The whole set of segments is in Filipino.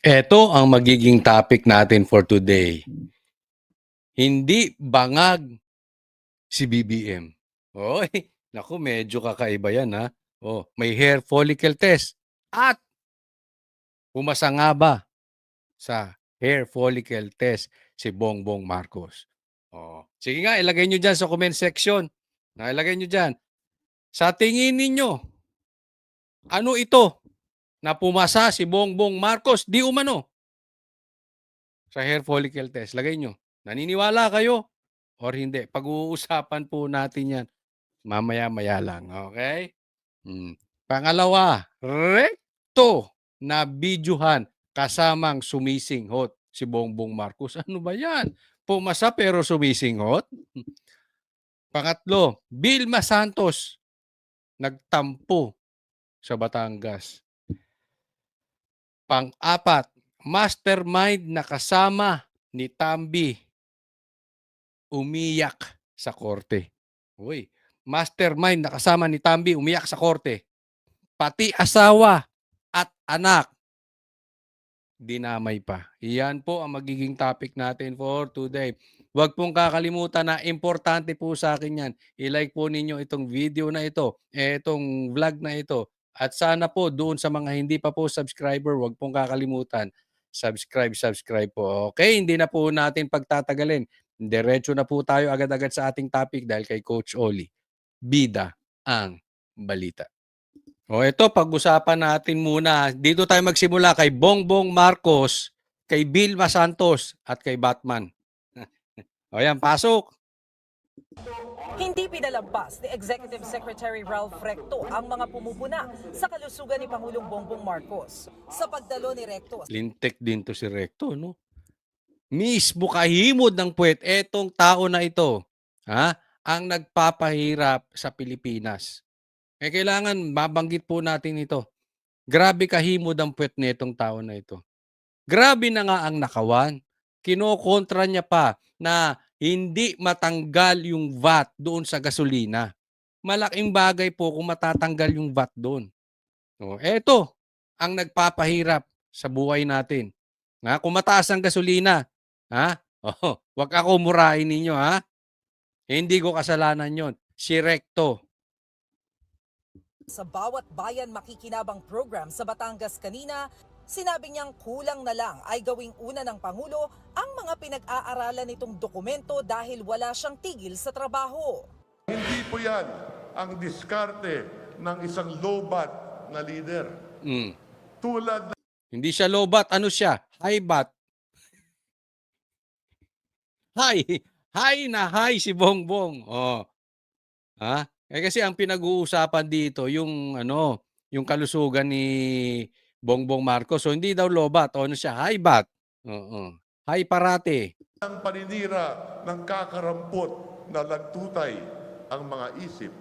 Eto ang magiging topic natin for today. Hindi bangag si BBM. Oy, naku medyo kakaiba yan ha. Oh, may hair follicle test at pumasa nga ba sa hair follicle test si Bongbong Marcos? Oh, sige nga ilagay nyo dyan sa comment section. Ilagay nyo dyan. Sa tingin ninyo, ano ito na pumasa si Bongbong Marcos di umano sa hair follicle test? Lagay nyo. Naniniwala kayo or hindi? Pag-uusapan po natin yan mamaya-maya lang. Okay? Pangalawa, rekto na bidyuhan kasamang sumisinghot si Bongbong Marcos. Ano ba yan? Pumasa pero sumisinghot? Pangatlo, Vilma Santos nagtampo sa Batangas. Pang-apat, mastermind na kasama ni Tambi umiyak sa korte. Uy, mastermind na kasama ni Tambi umiyak sa korte. Pati asawa at anak dinamay pa. Iyan po ang magiging topic natin for today. Huwag pong kakalimutan na importante po sa akin yan. I-like po ninyo itong video na ito, itong vlog na ito. At sana po doon sa mga hindi pa po subscriber, huwag pong kakalimutan. Subscribe po. Okay, hindi na po natin pagtatagalin. Diretso na po tayo agad-agad sa ating topic dahil kay Coach Oli. Bida ang balita. O ito, pag-usapan natin muna. Dito tayo magsimula kay Bongbong Marcos, kay Vilma Santos, at kay Batman. O yan, pasok. Hindi pinalampas ni Executive Secretary Ralph Recto ang mga pumupuna sa kalusugan ni Pangulong Bongbong Marcos. Sa pagdalo ni Recto, Lintek din to si Recto, no? Mismo kahimod ng puwet, etong tao na ito, ang nagpapahirap sa Pilipinas. Kailangan mabanggit po natin ito. Grabe kahimod ang puwet nitong tao na ito. Grabe na nga ang nakawan. Kinokontra niya pa na hindi matanggal yung VAT doon sa gasolina. Malaking bagay po kung matatanggal yung VAT doon. Eto ang nagpapahirap sa buhay natin. Kung mataas ang gasolina, wag ako murahin ninyo Hindi ko kasalanan yon. Si Recto. sa bawat bayan makikinabang program sa Batangas kanina, sinabi niyang kulang na lang ay gawing una ng Pangulo ang mga pinag-aaralan nitong dokumento dahil wala siyang tigil sa trabaho. Hindi po yan ang diskarte ng isang low-bat na leader. Tulad ng Hindi siya low-bat. Ano siya? High-bat. High na high si Bongbong. Kasi ang pinag-uusapan dito yung yung kalusugan ni Bongbong Marcos. So hindi daw low-bat, ano siya? High-bat. High parate. ang paninira ng kakarampot na lagtutay ang mga isip.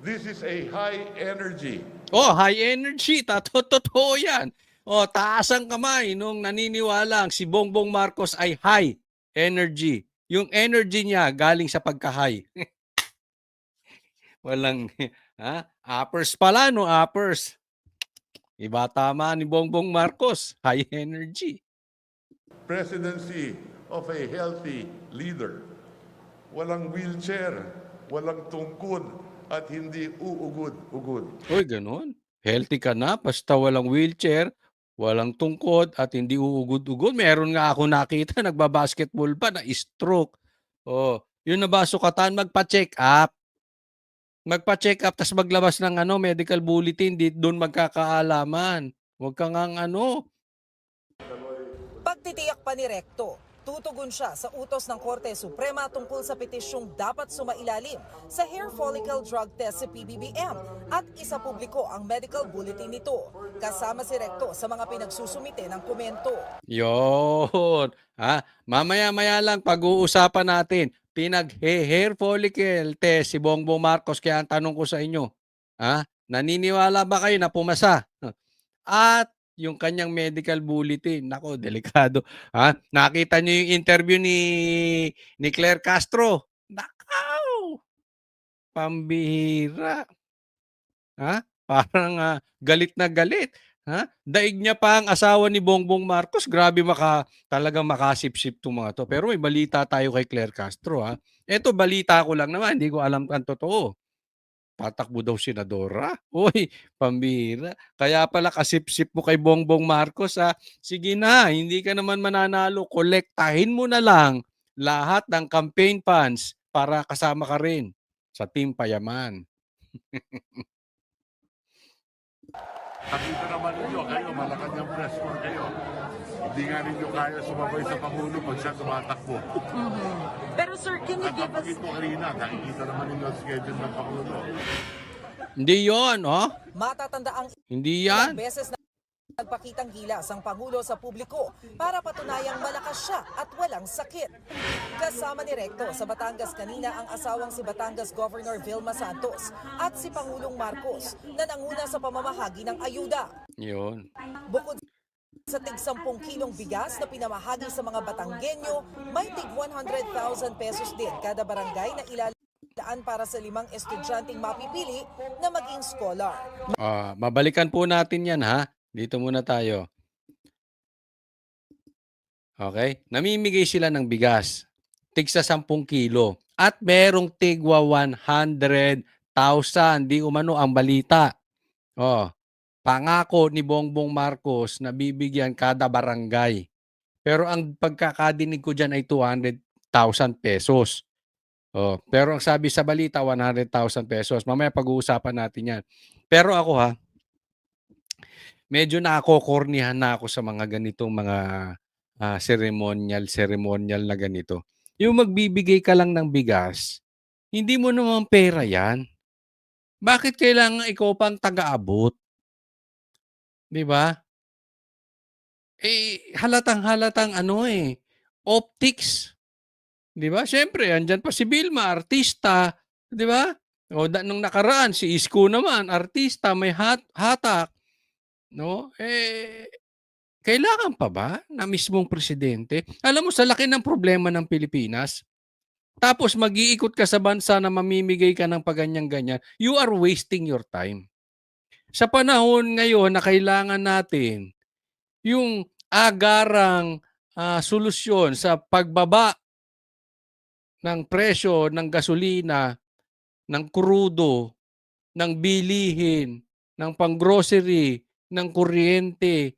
This is a high energy. High energy. Totoo yan. Taas ang kamay nung naniniwala si Bongbong Marcos ay high energy. Yung energy niya galing sa pagka-high. Walang, uppers pala, no? Uppers. Iba tama ni Bongbong Marcos. High energy. Presidency of a healthy leader. Walang wheelchair, walang tungkod, at hindi uugod-ugod. Uy, ganun. Healthy ka na, basta walang wheelchair, walang tungkod, at hindi uugod-ugod. Meron nga ako nakita, nagbabasketball pa, na stroke. Yun na ba sukatan? Magpa-check up. Magpa-check up, tas maglabas ng medical bulletin, doon magkakaalaman. Huwag kang Pagtitiyak pa ni Recto, tutugon siya sa utos ng Korte Suprema tungkol sa petisyong dapat sumailalim sa hair follicle drug test sa PBBM at isapubliko ang medical bulletin nito. Kasama si Recto sa mga pinagsusumite ng komento. Yun. Mamaya-maya lang pag-uusapan natin. Pinag-hair follicle test si Bongbong Marcos. Kaya ang tanong ko sa inyo, naniniwala ba kayo na pumasa? At yung kanyang medical bulletin, nako, delikado. Nakita niyo yung interview ni Claire Castro. Nakaw! Pambihira. Parang galit na galit. Ha? Daig niya pa ang asawa ni Bongbong Marcos. Grabe talagang makasipsip 'tong mga 'to. Pero may balita tayo kay Claire Castro, ha. Eto balita ko lang naman, hindi ko alam ang totoo. Tatakbo daw senadora. Uy, pambihira. Kaya pala kasipsip mo kay Bongbong Marcos, ha. Sige na, hindi ka naman mananalo. Kolektahin mo na lang lahat ng campaign funds para kasama ka rin sa Team Payaman. Nakita naman ninyo, kayo, Malacanang press corps kayo. Hindi nga ninyo kaya sumabay sa Pangulo pag siya tumatakbo. Pero sir, can you At give us... napagit mo kanina, nakikita naman ninyo ang schedule ng Pangulo. Hindi yon, oh. Matatanda ang Hindi ilang yan. beses na nagpakitang gilas ang Pangulo sa publiko para patunayang malakas siya at walang sakit. Kasama ni Recto sa Batangas kanina ang asawang si Batangas Governor Vilma Santos at si Pangulong Marcos na nanguna sa pamamahagi ng ayuda. Yun. Bukod sa tig 10 kilong bigas na pinamahagi sa mga Batanggenyo, may tig 100,000 pesos din kada barangay na ilalaan para sa 5 estudyanteng mapipili na maging scholar. Mabalikan po natin yan, ha. Dito muna tayo. Okay? Namimigay sila ng bigas. Tigsa 10 kilo. At merong tigwa 100,000. Di umano ang balita. Pangako ni Bongbong Marcos na bibigyan kada barangay. Pero ang pagkakadinig ko dyan ay 200,000 pesos. Pero ang sabi sa balita, 100,000 pesos. Mamaya pag-uusapan natin yan. Pero ako, ha, medyo nakokornihan na ako sa mga ganitong mga ceremonial na ganito. Yung magbibigay ka lang ng bigas, hindi mo naman pera yan. Bakit kailangan ikaw pang taga-abot? 'Di ba? Halatang-halatang optics. 'Di ba? Siyempre, andyan pa si Vilma, artista. 'Di ba? Nung nakaraan, si Isko naman, artista, may hatak. No? Kailangan pa ba na mismong presidente? Alam mo, sa laki ng problema ng Pilipinas, tapos mag-iikot ka sa bansa na mamimigay ka ng paganyan-ganyan, you are wasting your time. Sa panahon ngayon na kailangan natin yung agarang solusyon sa pagbaba ng presyo ng gasolina, ng krudo, ng bilihin, ng panggrocery, ng kuryente,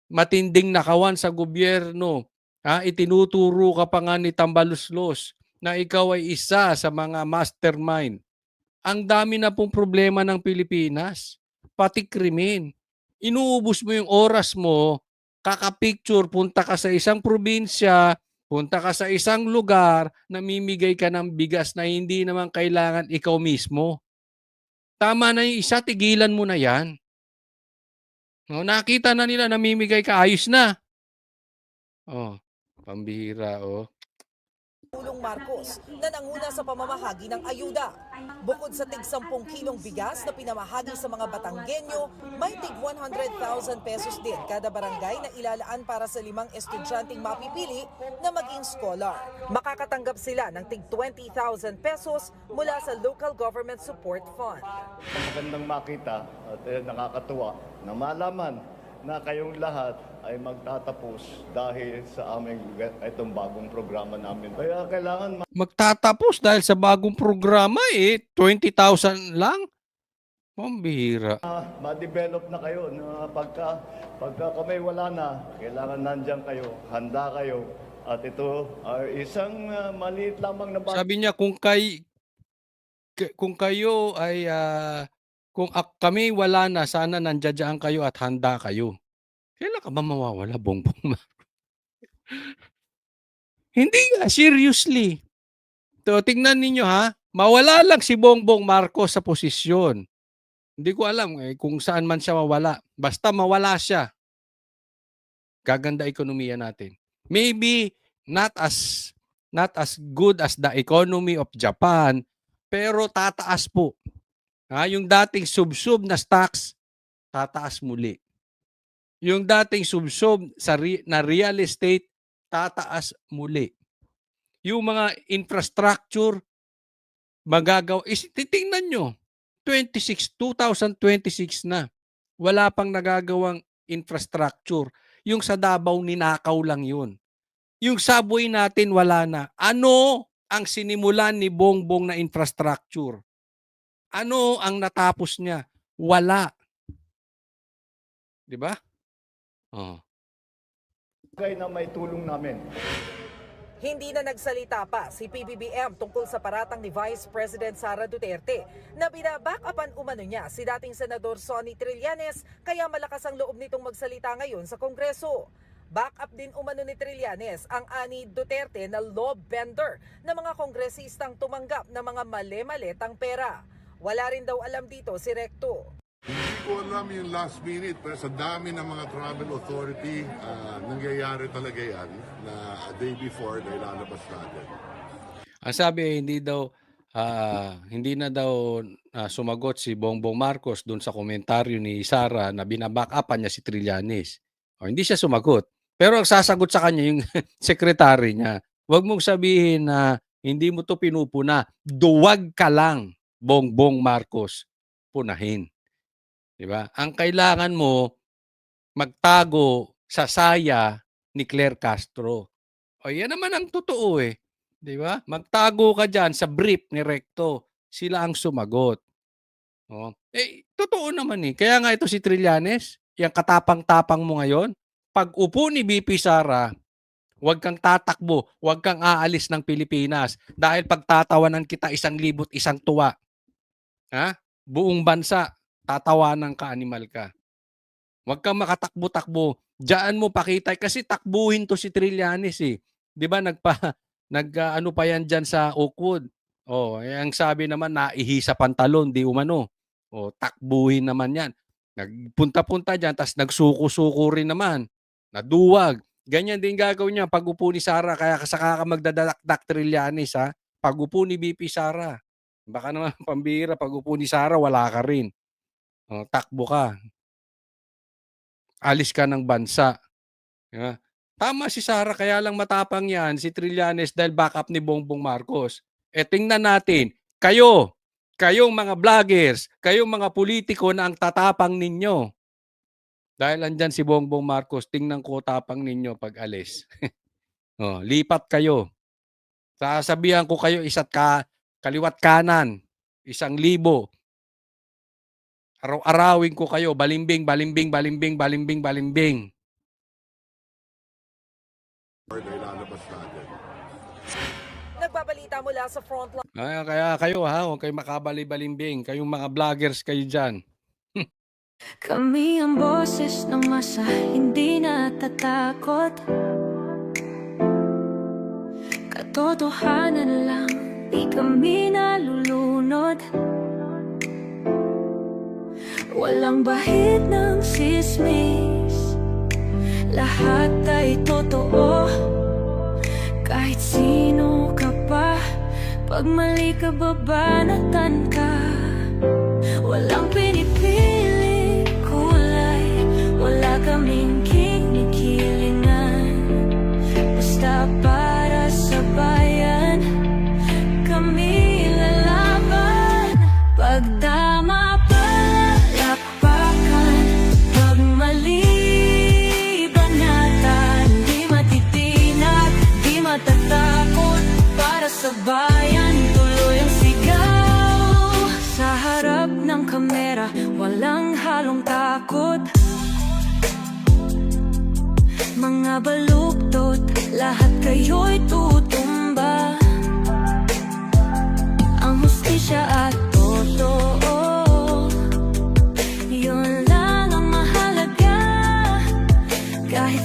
matinding nakawan sa gobyerno. Itinuturo ka pa nga ni Tambaluslos na ikaw ay isa sa mga mastermind. Ang dami na pong problema ng Pilipinas, pati krimen. Inuubos mo yung oras mo, kaka-picture, punta ka sa isang probinsya, punta ka sa isang lugar, namimigay ka ng bigas na hindi naman kailangan ikaw mismo. Tama na yung isa, tigilan mo na yan. Nakita na nila namimigay ka, ayos na. Pambihira, Pangulong Marcos na nanguna sa pamamahagi ng ayuda. Bukod sa tig 10 kilong bigas na pinamahagi sa mga Batanggenyo, may tig 100,000 pesos din kada barangay na ilalaan para sa 5 estudyanteng mapipili na maging scholar. Makakatanggap sila ng tig 20,000 pesos mula sa Local Government Support Fund. Magandang makita at nakakatuwa na malaman na kayong lahat ay magtatapos dahil sa aming itong bagong programa namin. Kaya kailangan magtatapos dahil sa bagong programa 20,000 lang. Pambihira. ma-develop na kayo na pagka kami wala na, kailangan nandiyan kayo, handa kayo. At ito ay isang maliit lamang na Sabi niya kung kayo ay kung kami wala na, sana nandiyan kayo at handa kayo. Kailan ka ba mawawala, Bongbong Marcos? Hindi nga, seriously. Tingnan ninyo, ha, mawala lang si Bongbong Marcos sa posisyon. Hindi ko alam kung saan man siya mawala. Basta mawala siya. Gaganda ekonomiya natin. Maybe not as good as the economy of Japan, pero tataas po. Yung dating sub na stocks, tataas muli. Yung dating sub na real estate, tataas muli. Yung mga infrastructure, magagawa. Titingnan nyo, 2026 na. Wala pang nagagawang infrastructure. Yung sa Davao, ninakaw lang yun. Yung subway natin, wala na. Ano ang sinimulan ni Bongbong na infrastructure? Ano ang natapos niya? Wala. Di ba? Oh. Kaya na may tulong namin. Hindi na nagsalita pa si PBBM tungkol sa paratang ni Vice President Sara Duterte na binabackupan umano niya si dating Senador Sonny Trillanes kaya malakas ang loob nitong magsalita ngayon sa Kongreso. Backup din umano ni Trillanes ang ani Duterte na law bender na mga kongresistang tumanggap ng mga mali-maletang pera. Wala rin daw alam dito si Recto. Hindi ko alam yung last minute, pero sa dami ng mga travel authority, nangyayari talaga yan na a day before na ilalabas natin. Ang sabi, hindi na daw sumagot si Bongbong Marcos doon sa komentaryo ni Sara na binabackupan niya si Trillanes. O, hindi siya sumagot. Pero ang sasagot sa kanya yung sekretary niya. Huwag mong sabihin na hindi mo to pinupuna. Duwag ka lang, Bongbong Marcos. Punahin. Diba? Ang kailangan mo, magtago sa saya ni Claire Castro. O yan naman ang totoo eh. Diba? Magtago ka dyan sa brief ni Recto. Sila ang sumagot. O, totoo naman eh. Kaya nga ito si Trillanes, yung katapang-tapang mo ngayon, pag upo ni BP Sara, huwag kang tatakbo, huwag kang aalis ng Pilipinas dahil pagtatawanan kita 1,100 tuwa. Ha? Buong bansa, tatawanan ka, animal ka. Huwag kang makatakbo-takbo. Diyan mo pakita kasi takbuhin to si Trillanes eh. 'Di ba ano pa yan diyan sa Oakwood. Oh, ang sabi naman naihi sa pantalon, di umano. Oh, takbuhin naman yan. Nagpunta-punta diyan tas nagsuko-suko rin naman. Naduwag. Ganyan din gagawin niya pag upo ni Sara kaya saka ka magdadakdak Trillanes ha. Pag upo ni BP Sara. Baka naman pambira pag upo ni Sara wala ka rin. Oh, takbo ka. Alis ka ng bansa. Yeah. Tama si Sara, kaya lang matapang yan si Trillanes dahil backup ni Bongbong Marcos. Tingnan natin, kayong mga vloggers, kayong mga politiko na ang tatapang ninyo. Dahil andyan si Bongbong Marcos, tingnan ko tapang ninyo pag alis. Lipat kayo. Sasabihan ko kayo kaliwat kanan, 1,000. Araw-arawin ko kayo, balimbing, balimbing, balimbing, balimbing, balimbing. Nagbabalita mula sa frontline. Kaya kayo huwag kayo makabali-balimbing. Kayong mga vloggers kayo dyan. Kami ang boses ng masa, hindi natatakot. Katotohanan lang, di kami nalulunod. Walang bahid ng sismis, lahat ay totoo. Kahit sino ka pa, pag mali ka babanatan ka. Walang pinipili kulay, wala kaming kinikilingan. Basta para sa bayan, kami lalaban. Pagdama palakpakan, pag mali banatan. Di matitinag, di matatakot, para sa bayan tuloy ang sigaw. Sa harap ng kamera, walang halong takot. Mga baluktot, lahat kayo'y tutumba. Ang hustisya at totoo, yun lang ang mahalaga. Kahit